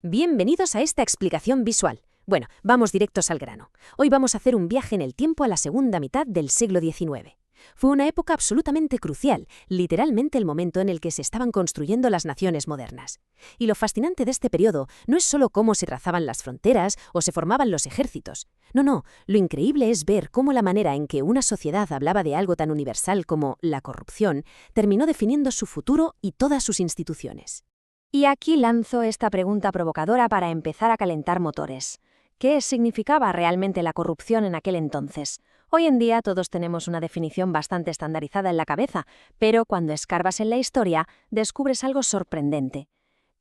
Bienvenidos a esta explicación visual. Bueno, vamos directos al grano. Hoy vamos a hacer un viaje en el tiempo a la segunda mitad del siglo XIX. Fue una época absolutamente crucial, literalmente el momento en el que se estaban construyendo las naciones modernas. Y lo fascinante de este periodo no es solo cómo se trazaban las fronteras o se formaban los ejércitos. No, lo increíble es ver cómo la manera en que una sociedad hablaba de algo tan universal como la corrupción terminó definiendo su futuro y todas sus instituciones. Y aquí lanzo esta pregunta provocadora para empezar a calentar motores. ¿Qué significaba realmente la corrupción en aquel entonces? Hoy en día todos tenemos una definición bastante estandarizada en la cabeza, pero cuando escarbas en la historia, descubres algo sorprendente.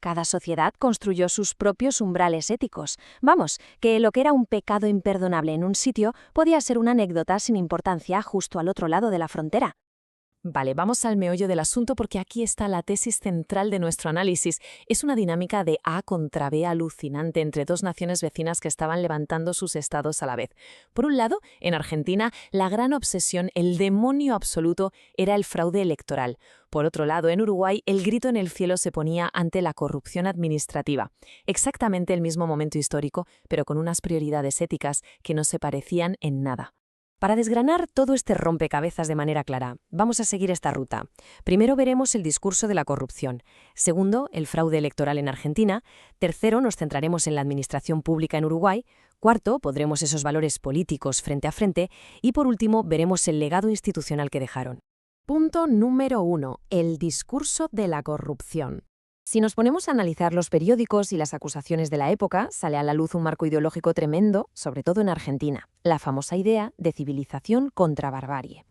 Cada sociedad construyó sus propios umbrales éticos. Vamos, que lo que era un pecado imperdonable en un sitio podía ser una anécdota sin importancia justo al otro lado de la frontera. Vale, vamos al meollo del asunto porque aquí está la tesis central de nuestro análisis. Es una dinámica de A contra B alucinante entre dos naciones vecinas que estaban levantando sus estados a la vez. Por un lado, en Argentina, la gran obsesión, el demonio absoluto, era el fraude electoral. Por otro lado, en Uruguay, el grito en el cielo se ponía ante la corrupción administrativa. Exactamente el mismo momento histórico, pero con unas prioridades éticas que no se parecían en nada. Para desgranar todo este rompecabezas de manera clara, vamos a seguir esta ruta. Primero veremos el discurso de la corrupción. Segundo, el fraude electoral en Argentina. Tercero, nos centraremos en la administración pública en Uruguay. Cuarto, podremos esos valores políticos frente a frente. Y por último, veremos el legado institucional que dejaron. Punto número 1. El discurso de la corrupción. Si nos ponemos a analizar los periódicos y las acusaciones de la época, sale a la luz un marco ideológico tremendo, sobre todo en Argentina, la famosa idea de civilización contra barbarie.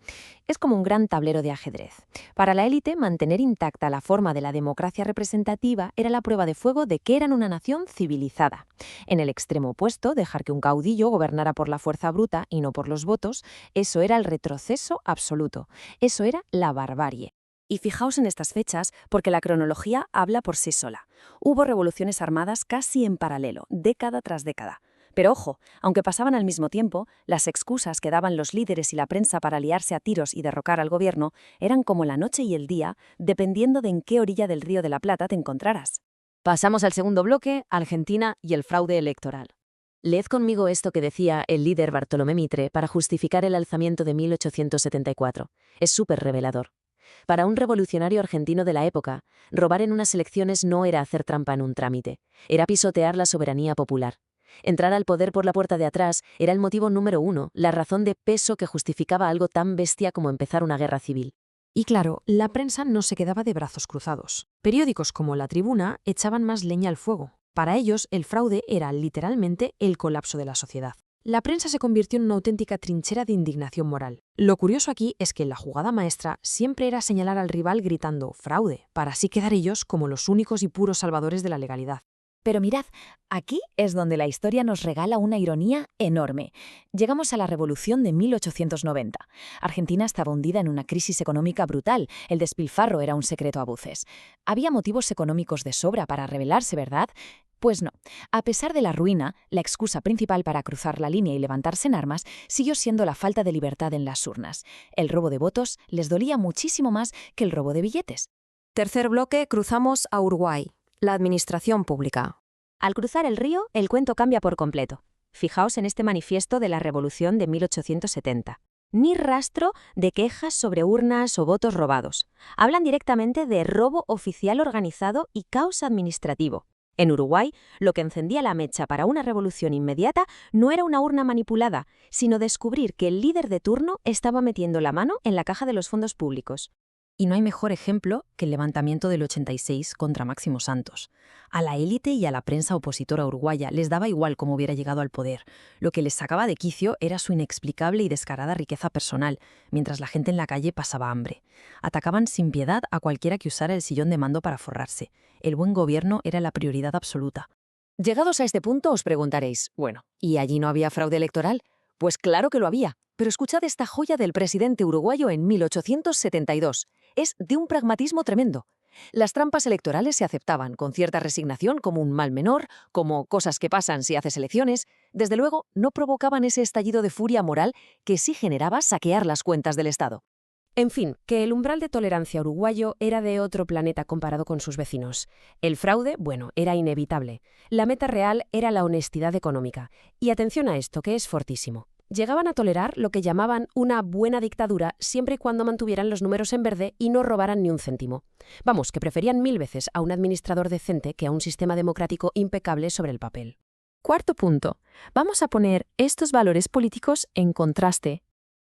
Es como un gran tablero de ajedrez. Para la élite, mantener intacta la forma de la democracia representativa era la prueba de fuego de que eran una nación civilizada. En el extremo opuesto, dejar que un caudillo gobernara por la fuerza bruta y no por los votos, eso era el retroceso absoluto. Eso era la barbarie. Y fijaos en estas fechas, porque la cronología habla por sí sola. Hubo revoluciones armadas casi en paralelo, década tras década. Pero ojo, aunque pasaban al mismo tiempo, las excusas que daban los líderes y la prensa para liarse a tiros y derrocar al gobierno eran como la noche y el día, dependiendo de en qué orilla del Río de la Plata te encontraras. Pasamos al segundo bloque, Argentina y el fraude electoral. Leed conmigo esto que decía el líder Bartolomé Mitre para justificar el alzamiento de 1874. Es súper revelador. Para un revolucionario argentino de la época, robar en unas elecciones no era hacer trampa en un trámite, era pisotear la soberanía popular. Entrar al poder por la puerta de atrás era el motivo número 1, la razón de peso que justificaba algo tan bestia como empezar una guerra civil. Y claro, la prensa no se quedaba de brazos cruzados. Periódicos como La Tribuna echaban más leña al fuego. Para ellos, el fraude era literalmente el colapso de la sociedad. La prensa se convirtió en una auténtica trinchera de indignación moral. Lo curioso aquí es que la jugada maestra siempre era señalar al rival gritando «fraude», para así quedar ellos como los únicos y puros salvadores de la legalidad. Pero mirad, aquí es donde la historia nos regala una ironía enorme. Llegamos a la Revolución de 1890. Argentina estaba hundida en una crisis económica brutal. El despilfarro era un secreto a voces. Había motivos económicos de sobra para rebelarse, ¿verdad? Pues no. A pesar de la ruina, la excusa principal para cruzar la línea y levantarse en armas siguió siendo la falta de libertad en las urnas. El robo de votos les dolía muchísimo más que el robo de billetes. Tercer bloque, cruzamos a Uruguay, la administración pública. Al cruzar el río, el cuento cambia por completo. Fijaos en este manifiesto de la Revolución de 1870. Ni rastro de quejas sobre urnas o votos robados. Hablan directamente de robo oficial organizado y caos administrativo. En Uruguay, lo que encendía la mecha para una revolución inmediata no era una urna manipulada, sino descubrir que el líder de turno estaba metiendo la mano en la caja de los fondos públicos. Y no hay mejor ejemplo que el levantamiento del 86 contra Máximo Santos. A la élite y a la prensa opositora uruguaya les daba igual cómo hubiera llegado al poder. Lo que les sacaba de quicio era su inexplicable y descarada riqueza personal, mientras la gente en la calle pasaba hambre. Atacaban sin piedad a cualquiera que usara el sillón de mando para forrarse. El buen gobierno era la prioridad absoluta. Llegados a este punto os preguntaréis, bueno, ¿y allí no había fraude electoral? Pues claro que lo había, pero escuchad esta joya del presidente uruguayo en 1872. Es de un pragmatismo tremendo. Las trampas electorales se aceptaban con cierta resignación como un mal menor, como cosas que pasan si haces elecciones. Desde luego, no provocaban ese estallido de furia moral que sí generaba saquear las cuentas del Estado. En fin, que el umbral de tolerancia uruguayo era de otro planeta comparado con sus vecinos. El fraude, bueno, era inevitable. La meta real era la honestidad económica. Y atención a esto, que es fortísimo. Llegaban a tolerar lo que llamaban una buena dictadura siempre y cuando mantuvieran los números en verde y no robaran ni un céntimo. Vamos, que preferían 1000 veces a un administrador decente que a un sistema democrático impecable sobre el papel. Cuarto punto. Vamos a poner estos valores políticos en contraste.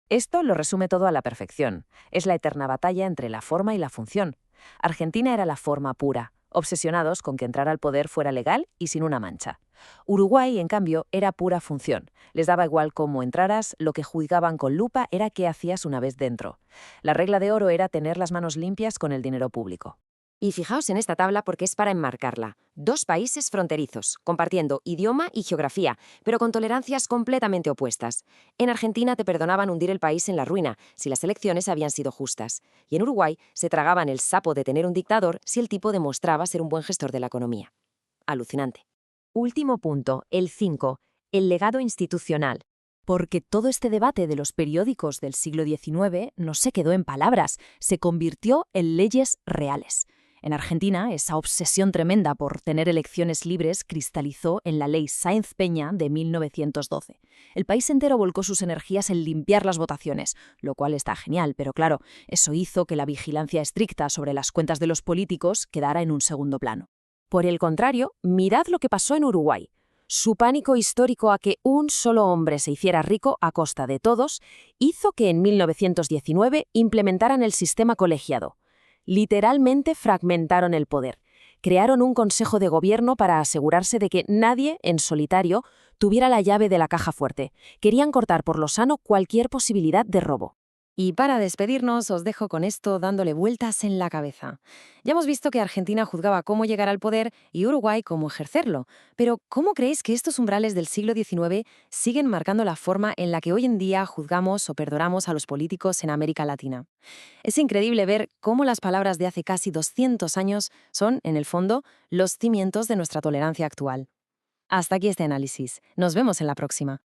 Esto lo resume todo a la perfección. Es la eterna batalla entre la forma y la función. Argentina era la forma pura, obsesionados con que entrar al poder fuera legal y sin una mancha. Uruguay, en cambio, era pura función. Les daba igual cómo entraras, lo que juzgaban con lupa era qué hacías una vez dentro. La regla de oro era tener las manos limpias con el dinero público. Y fijaos en esta tabla porque es para enmarcarla. 2 países fronterizos, compartiendo idioma y geografía, pero con tolerancias completamente opuestas. En Argentina te perdonaban hundir el país en la ruina si las elecciones habían sido justas. Y en Uruguay se tragaban el sapo de tener un dictador si el tipo demostraba ser un buen gestor de la economía. Alucinante. Último punto, el 5, el legado institucional. Porque todo este debate de los periódicos del siglo XIX no se quedó en palabras, se convirtió en leyes reales. En Argentina, esa obsesión tremenda por tener elecciones libres cristalizó en la ley Sáenz-Peña de 1912. El país entero volcó sus energías en limpiar las votaciones, lo cual está genial, pero claro, eso hizo que la vigilancia estricta sobre las cuentas de los políticos quedara en un segundo plano. Por el contrario, mirad lo que pasó en Uruguay. Su pánico histórico a que un solo hombre se hiciera rico a costa de todos hizo que en 1919 implementaran el sistema colegiado. Literalmente fragmentaron el poder. Crearon un consejo de gobierno para asegurarse de que nadie, en solitario, tuviera la llave de la caja fuerte. Querían cortar por lo sano cualquier posibilidad de robo. Y para despedirnos, os dejo con esto dándole vueltas en la cabeza. Ya hemos visto que Argentina juzgaba cómo llegar al poder y Uruguay cómo ejercerlo. Pero, ¿cómo creéis que estos umbrales del siglo XIX siguen marcando la forma en la que hoy en día juzgamos o perdonamos a los políticos en América Latina? Es increíble ver cómo las palabras de hace casi 200 años son, en el fondo, los cimientos de nuestra tolerancia actual. Hasta aquí este análisis. Nos vemos en la próxima.